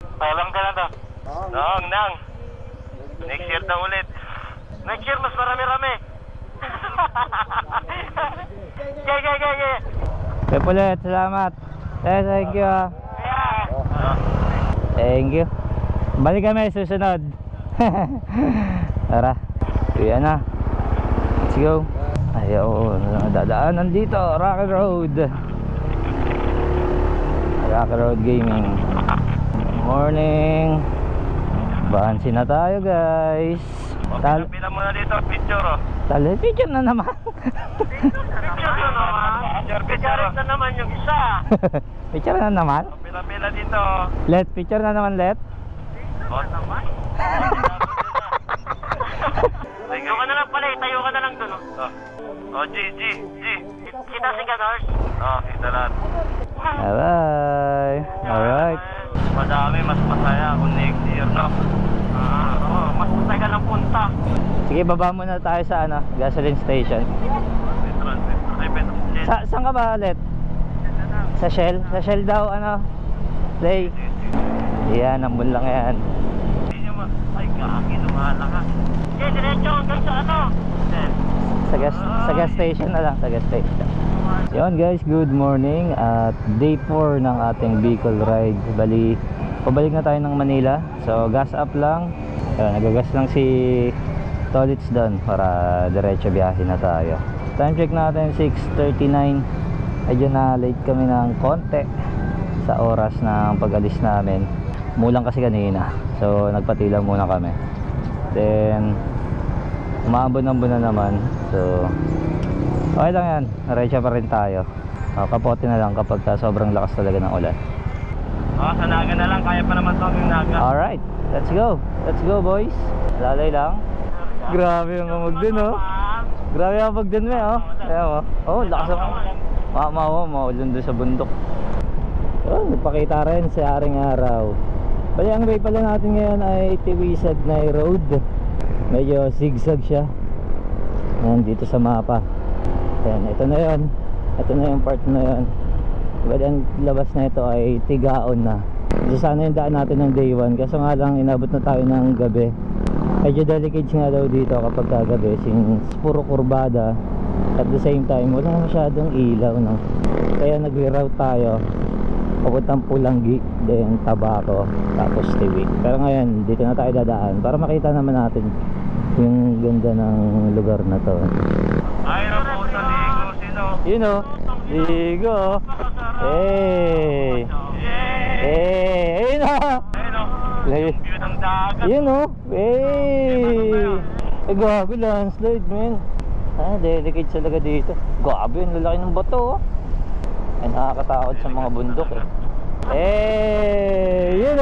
Pailang ka na to? Nang. Next year daw ulit. Next year mas marami-rami. Gay. Pepulet, salamat. Thank you. Thank you. Balik kami susunod. Tara. Ayan na. Let's go. Ayaw, dadaanan dito, Rocky Road. Rocky Road Gaming. Morning. Bansi na tayo, guys. Pila muna dito, picture oh. Picture na naman. Picture na naman yung isa. Picture na naman. Pila dito. Let, picture na naman, let. Oh, naman. Tayo ka na lang pala, tayo ka na lang dun oh. G. Kita si Ganors. Oh, kita lahat. Bye. Alright. Madami, mas masaya kung next year, no? Mas masaya ng punta. Sige, baba muna tayo sa gasoline station. Saan ka ba ulit? Sa Shell? Sa Shell daw, Play. Yan, ambon lang yan. Ay, kaki, lumala ka. Okay, diretso hanggang sa Sa gas station na lang, sa gas station. Yun guys, good morning at day 4 ng ating Bicol ride. Bali, pabalik na tayo ng Manila. So gas up lang. Nagagas lang si Tolits doon para diretso biyahe na tayo. Time check natin 6:39. Medyo na late kami ng konti sa oras ng pag-alis namin. Mulang kasi kanina, so nagpatila muna kami. Then umaambon-ambon na naman. So okay lang yan, diretso pa rin tayo. Kapote na lang kapag sobrang lakas talaga ng ulan. Sa Naga na lang, kaya pa naman to yung Naga. Alright, let's go boys. Lalay lang. Grabe yung amag dun Grabe yung amag dun Ayan mo. Lakas ang maulan doon sa bundok. Nagpakita rin sa aring araw. Bali, ang way pala natin ngayon ay Tiwisag na road. Medyo zigzag siya. Ayan, dito sa mapa. Ayan, ito na yun. Ito na yung part na yun. Bali, ang labas na ito ay Tigaon na. So sana yung daan natin ng day 1. Kaso nga lang, inabot na tayo ng gabi. Medyo delicate nga daw dito kapag kagabi. Since puro kurbada. At the same time, wala masyadong ilaw, no? Kaya nag-reroute tayo papuntang Pulanggi, then Tabaco, tapos Tiwi. Pero ngayon, dito na tayo dadaan para makita naman natin yung ganda ng lugar na to. Ay, po sa Ligo, sino? Yun Ligo. Ayun View ng dagat. Yun grabe landslide, man. Delicate talaga dito. Grabe, yung lalaki ng bato ay nakakatakot sa mga bundok yun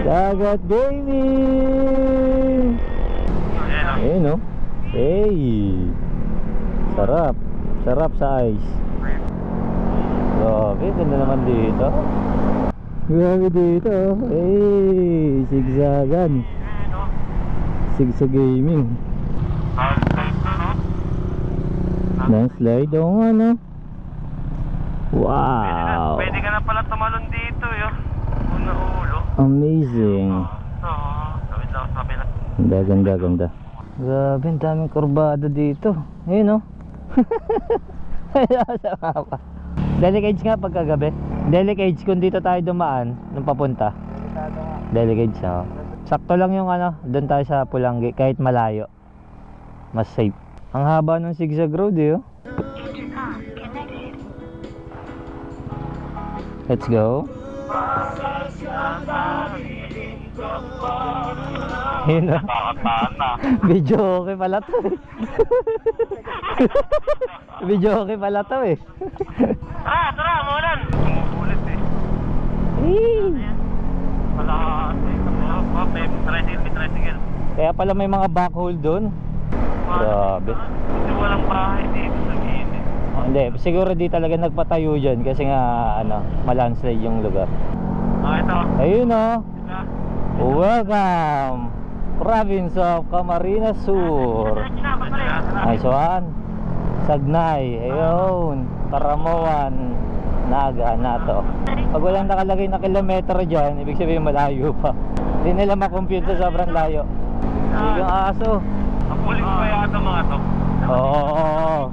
Dagat Gaming. Ayun sarap sa ice. Grabe, ganda naman dito. Grabe dito zigzagan. Zigzag Gaming. Landslide Wow. Pwede ka na pala tumalon dito Una ulo. Amazing. Ganda. Grabe, ang daming kurbada dito. Ayun Delicage nga pagkagabi. Delicage kung dito tayo dumaan nung papunta. Delicage sakto lang yung doon tayo sa Pulanggi. Kahit malayo, mas safe. Ang haba ng zigzag road Let's go. Yun Video okay pala to Video okay pala to Tara, maulan. Umuulit tricycle. Kaya pala may mga backhole doon. Grabe. Kasi walang bahay dito sa gilid. Hindi, siguro di talaga nagpatayo dyan kasi nga malandslide yung lugar. Ito. Ayun Welcome Province of Camarines Sur. Nice one. Sagnay, ayun, Karamuan, Naga na to. Pag walang nakalagay na kilometro dyan, ibig sabihin malayo pa. Hindi nila makompute sa sobrang layo. Yung aso. Napulis pa yata mga to. Oo.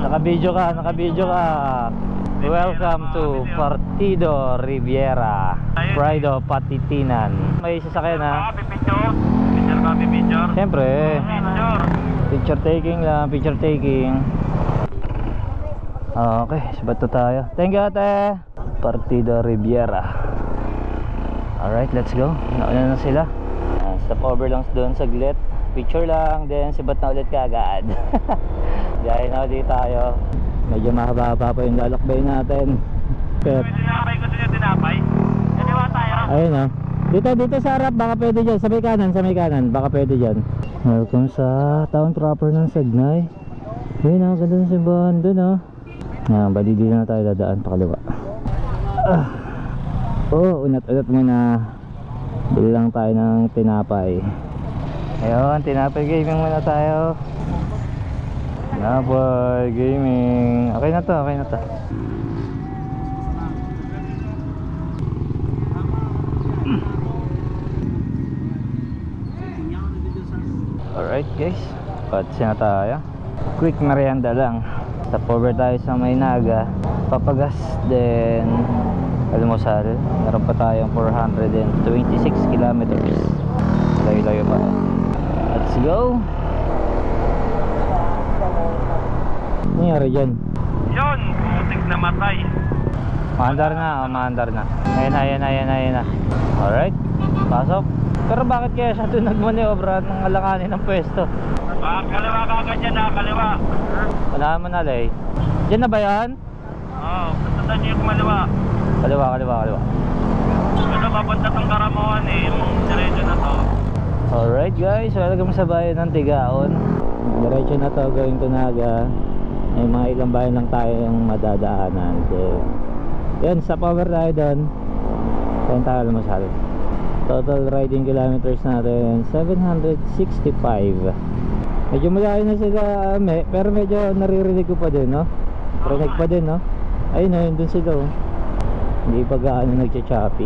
Nakabidyo ka, nakabidyo ka. Welcome to Partido Riviera, Pride of Patitinan. May sasakyan ha. Picture? Picture ka, picture? Siyempre. Picture. Picture taking lang, picture taking. Okay, sabato tayo. Thank you ate. Partido Riviera. Alright, let's go. Nauna na sila. Stop over lang doon saglit. Picture lang, then sibat na ulit kaagad. Dahil na ulit tayo. Medyo mahaba-haba pa yung lalakbay natin. Tinapay ko sila tinapay. Kaniwa tayo. Ayun o. Dito sa harap, baka pwede dyan. Sa may kanan, baka pwede dyan. Welcome sa town proper ng Sagnay. Ayun o, ganda ng simbahan dun o. Yan, bali dito na tayo dadaan pakaliwa. Unat-unat muna. Bili lang tayo ng tinapay. Ayun, tinapay gaming muna tayo. Tinapay gaming. Okay na to, okay na to. Alright guys, patsi na tayo. Quick merienda lang. Stop over tayo sa Maynaga, papagas, then almusal. Meron pa tayong 426 kilometers. Layo-layo pa. Let's go. Ano nangyari dyan? Yun, putik na matay. Maandar na, maandar na. Ayan na. Alright, pasok. Pero bakit kaya siya doon nagmaniobra ng alanganin ng pwesto? Kaliwa ka agad dyan ha, kaliwa. Wala mo na lay. Diyan na ba yan? Oo, pasundan niyo yung kaliwa. Kaliwa. Ito papunta tong Karamuan eh, yung diretso na to. Alright guys, welcome sa bayan ng Tigaon. Diretso na to, going to Naga. May mga ilang bayan lang tayo yung madadaanan. So, yun, stop over tayo doon. Kaya tayo lumasal. Total riding kilometers natin 765. Medyo malayo na sila pero medyo naririnig ko pa din, no? Rinig pa din, no? Ayun na, yun dun sila, oh. Hindi pa gaano nagcha-choppy.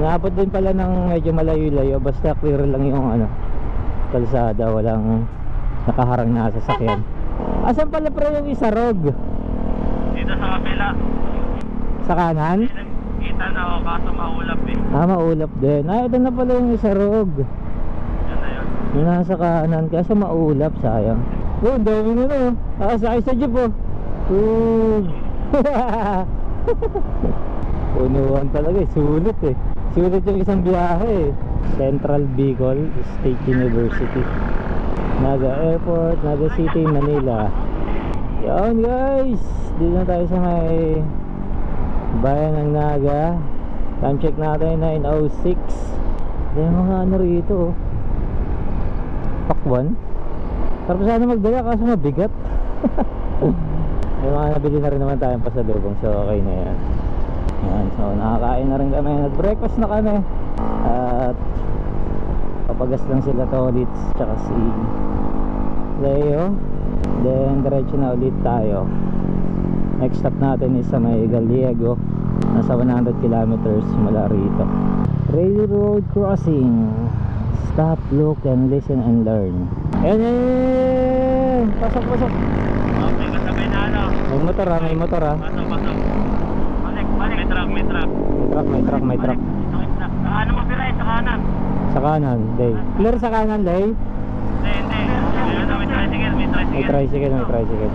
Naabot din pala ng medyo malayo-layo, basta clear lang yung kalsada, walang nakaharang na sasakyan. Asan pala pre yung Isarog? Dito sa kabila. Sa kanan? Kita na ako kaso maulap eh. Maulap din. Ito na pala yung Isarog. Yan na yun. Yung nasa kanan, kasi maulap, sayang. Ang dami na sakay sa jeep, oh. Punuan talaga eh, sulit eh. Sulit yung isang biyahe eh. Central Bicol State University, Naga Airport, Naga City, Manila. Yan guys, dito na tayo sa may bayan ng Naga. Time check natin 9:06. May mga rito, oh. Pakwan. Sarap sana magdala kaso mabigat. May mga nabili na rin naman tayong pasalubong, so okay na yan. Yan, so nakakain na rin kami. Nag-breakfast na kami. At papagas lang sila Tolits tsaka si Leo. Then diretso na ulit tayo. Next stop natin is sa may Gallego. Nasa 100 kilometers mula rito. Railroad crossing. Stop, look, and listen and learn. Ayan. Pasok. Okay, kasabay na ano. May motor ha. Pasok. Balik. May truck. Ano mo pila sa kanan? Sa kanan, Lay. Clear sa kanan, Lay. Hindi. May tricycle. May tricycle.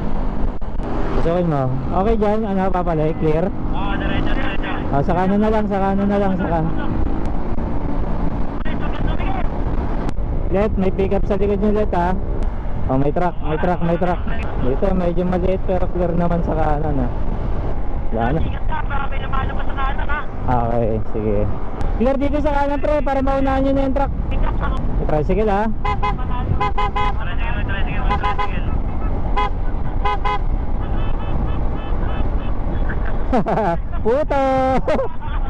Gustuin mo. Okay dyan, papalay, clear? Oo, diretso. Sa kanan na lang. Let, may pick up sa likod nyo let ha. May truck. Dito medyo maliit pero clear naman sa kanan ha. Wala na. Okay, sige. Clear dito sa kanan pre, para maunahan nyo na yung truck. May tricycle ha. Tricycle.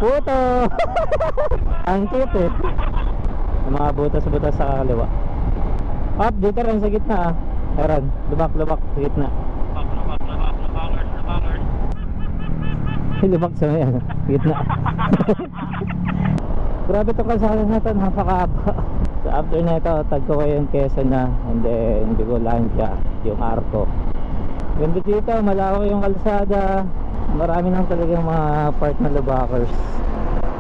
Puto. Ang cute eh. Yung mga butas sa kaliwa. Up, dito rin sa gitna ah. Ayan, lubak sa gitna. Lubak. Lubak sa may ano, gitna. Grabe itong kalsada na ito, napakahaba. So after na ito, tagko ko yung Quezon na, and then Bicolandia, yung Arco. Ganda dito, malawak yung kalsada. Marami nang talagang mga part na lubakers.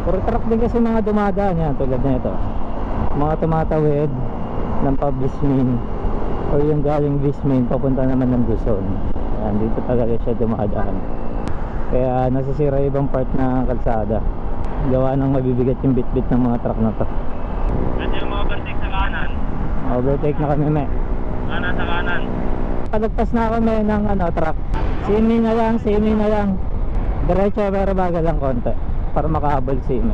Puro truck din kasi mga dumadaan yan, tulad na ito. Mga tumatawid ng pa-Bismin or yung galing Bismin papunta naman ng Luzon. Ayan, dito talaga siya dumadaan. Kaya nasisira ibang part na kalsada. Gawa ng mabibigat yung bit-bit ng mga truck na to. Pwede yung overtake sa kanan. Overtake na kami, me. Kanan sa kanan. Palagpas na kami ng truck. Simi na lang. Diretso pero bagal lang konti para makahabol si me.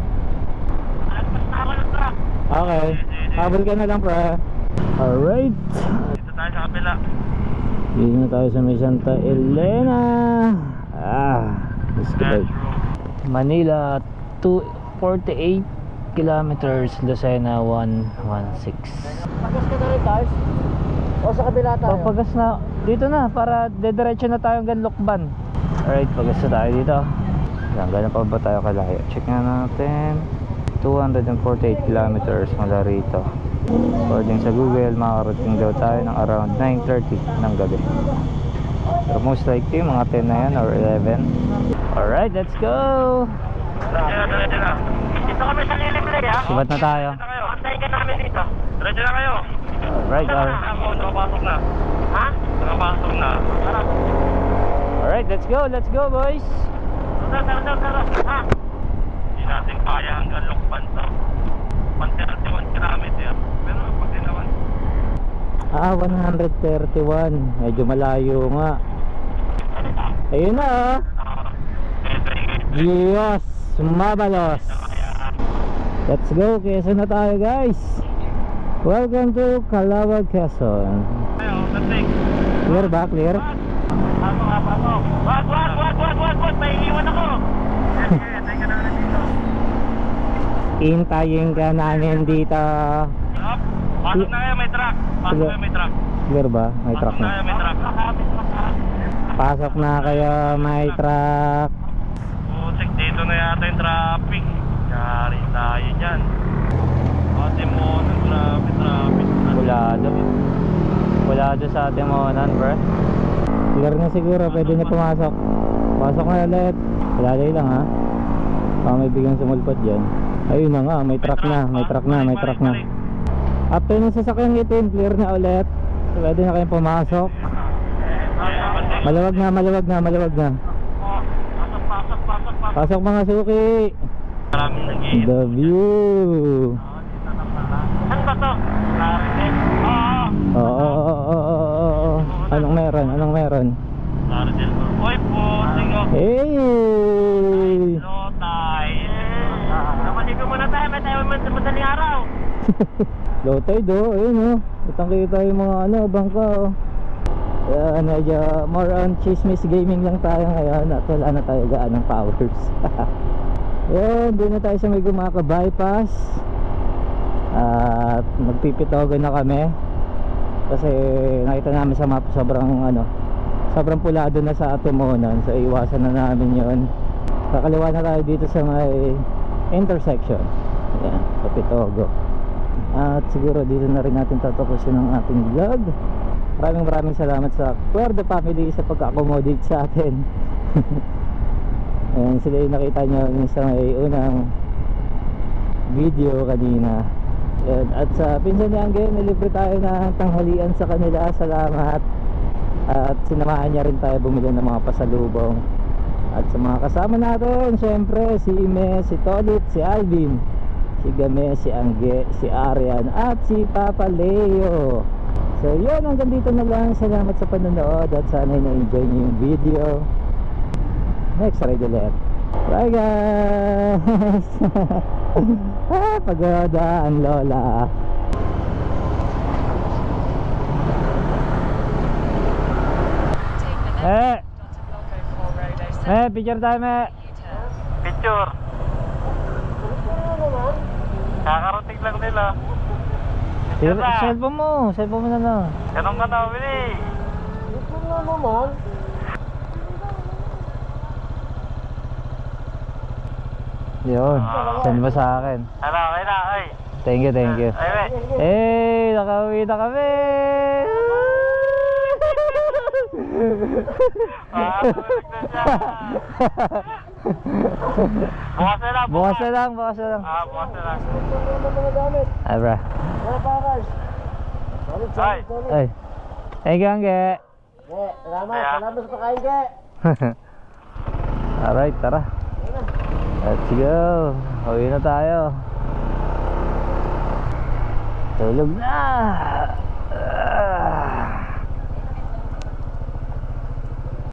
Palagpas na ako ng truck. Okay, habol ka na lang, pre. Alright, Dito tayo sa kapila. dito na tayo sa may Santa Elena. Let's go. Manila 248 kilometers, Lucena 116. Pagas ka na rin, guys? O sa kabila tayo? Papagas na, dito na para dediretso na tayo hanggang Lokban. Alright, pagas na tayo dito. Hanggang pa ba tayo kalayo? Check nga natin. 248 kilometers mula rito. According sa Google, makarating daw tayo ng around 9:30 ng gabi. Pero most likely mga 10 na yan or 11. Alright, let's go! Diretso na. Dito kami sa Liliblay, ha? Sibat na tayo. Antayin ka namin dito. Diretso na kayo. Alright, Ako, nakapasok na. Ha? Nakapasok na. alright, let's go boys! Tara. Ha? Hindi natin kaya hanggang Lokban to. 131 kilometer. Pero pag dinawan. 131. Medyo malayo nga. Ayun na, Diyos, mabalos. Let's go, Quezon na tayo, guys. Welcome to Calawag, Quezon. Clear ba? Clear? Pasok. Wag. May iwan ako. Thank you na dito. Hintayin ka namin dito. Pasok na kayo, may truck. Clear ba? May truck na. Pasok na kayo, may truck. Pusik, dito na yata yung traffic. Yari tayo dyan. Atemonan, traffic. Wala doon sa Atemonan, bro. Clear na siguro, pwede na pumasok. Pasok na ulit. Lalay lang, ha. May biglang sumulpot dyan. Ayun na nga, may truck na. After ng sasakyang itim, clear na ulit. Pwede na kayong pumasok. Maluwag na. Pasok mga suki. Maraming nag-iip. The view. Saan ba to? Oo. Anong meron? Lardel. Uy, pusing o. Hey! Lotay. Namaligo muna tayo. May tayo madaling araw. Low tide, ayun, kitang kita yung mga bangka, medyo more on chismis gaming lang tayo ngayon at wala na tayo gaan ng powers. Doon na tayo sa may Gumaka bypass at magpipitogo na kami kasi nakita namin sa map sobrang pulado na sa Atemonan, so iwasan na namin yon. Kakaliwa na tayo dito sa may intersection. Ayan, Papitogo. At siguro dito na rin natin tatapusin ang ating vlog. Maraming salamat sa Cuerda family sa pag-accommodate sa atin. Ayan, sila yung nakita nyo sa may unang video kanina. Ayan, at sa pinsan ni Angel, nilibre tayo ng tanghalian sa kanila. Salamat. At sinamahan niya rin tayo bumili ng mga pasalubong. At sa mga kasama natin, syempre si Ime, si Tolit, si Alvin, si Game, si Angge, si Arian at si Papa Leo. So yun, hanggang dito na lang. Salamat sa panonood at sana na-enjoy niyo yung video. Next ride ulit. Bye guys. Pagoda ang lola. Picture tayo, Picture. Kakarating lang nila. Cellphone mo na na. Ganun ka na, Willie. Ito na naman. Yun, send mo sa akin. Ano, okay na, ay. Thank you, thank you. Ay, Hey, nakauwi na kami! Bukas na lang, Bukas na lang, bukas na lang. bukas na lang. Mga gamit. Ay, bra. Mga packers. Solid, Ay. solid, solid. Ay. Thank you, Angge. Salamat, Kaya. salamat sa pagkain, Ge. Alright, tara. Let's go. Uwi na tayo. Tulog na.